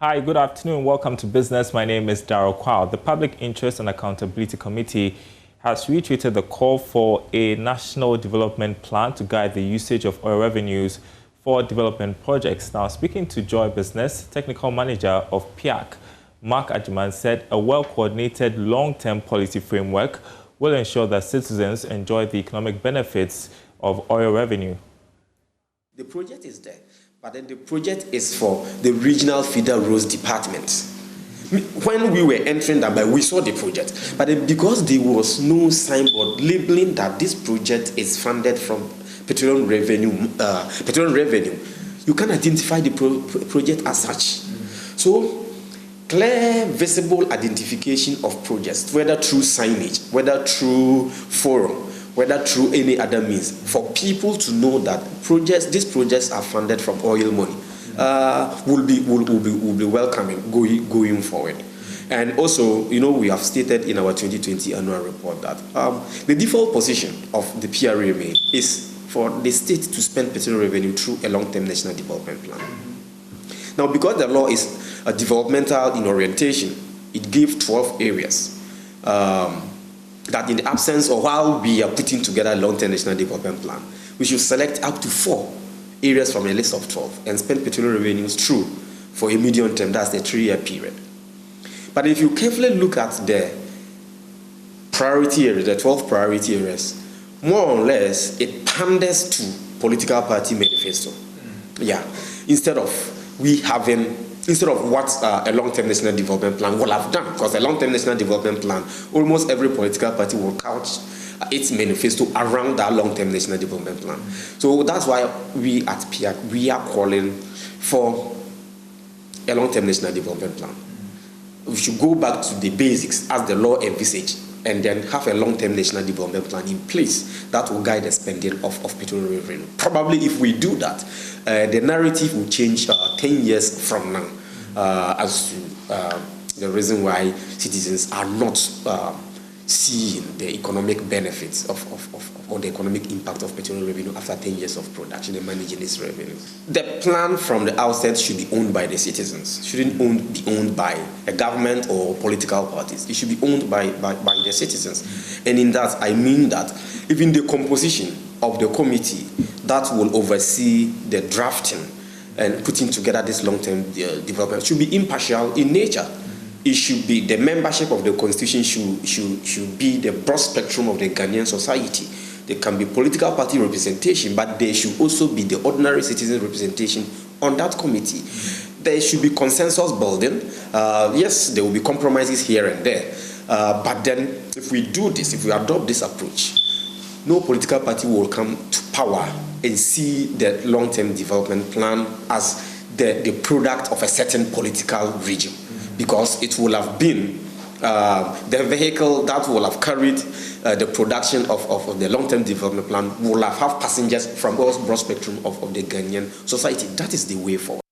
Hi, good afternoon. Welcome to Business. My name is Darryl Kwao. The Public Interest and Accountability Committee has reiterated the call for a national development plan to guide the usage of oil revenues for development projects. Now, speaking to Joy Business, Technical Manager of PIAC, Mark Ajiman said a well-coordinated long-term policy framework will ensure that citizens enjoy the economic benefits of oil revenue. The project is there, but then the project is for the regional feeder roads departments. When we were entering that, we saw the project, but then because there was no signboard labeling that this project is funded from petroleum revenue, you can identify the project as such. So, clear, visible identification of projects, whether through signage, whether through forum, whether through any other means, for people to know that these projects are funded from oil money, will be welcoming going forward. And also, we have stated in our 2020 annual report that the default position of the PRMA is for the state to spend petroleum revenue through a long-term national development plan. Now, because the law is developmental in orientation, it gives 12 areas. That in the absence or while we are putting together a long-term national development plan, we should select up to 4 areas from a list of 12 and spend petroleum revenues through for a medium term, that's the 3-year period. But if you carefully look at the priority areas, the 12 priority areas, more or less it panders to political party manifesto. Yeah, instead of what a long-term national development plan will have done, because a long-term national development plan, almost every political party will couch its manifesto around that long-term national development plan. So that's why we at PIAC, we are calling for a long-term national development plan. We should go back to the basics as the law envisaged, and then have a long-term national development plan in place that will guide the spending of petroleum revenue. Probably if we do that, the narrative will change 10 years from now as to the reason why citizens are not seeing the economic benefits or the economic impact of petroleum revenue after 10 years of production and managing its revenue. The plan from the outset should be owned by the citizens. It shouldn't be owned by a government or political parties. It should be owned by the citizens. And in that, I mean that even the composition of the committee that will oversee the drafting and putting together this long-term development should be impartial in nature. It should be the membership of the constitution should be the broad spectrum of the Ghanaian society. There can be political party representation, but there should also be the ordinary citizen representation on that committee. There should be consensus building. Yes, there will be compromises here and there. But then if we do this, if we adopt this approach, no political party will come to power and see the long-term development plan as the product of a certain political regime, because it will have been the vehicle that will have carried the production of the long-term development plan will have passengers from all broad spectrum of the Ghanaian society. That is the way forward.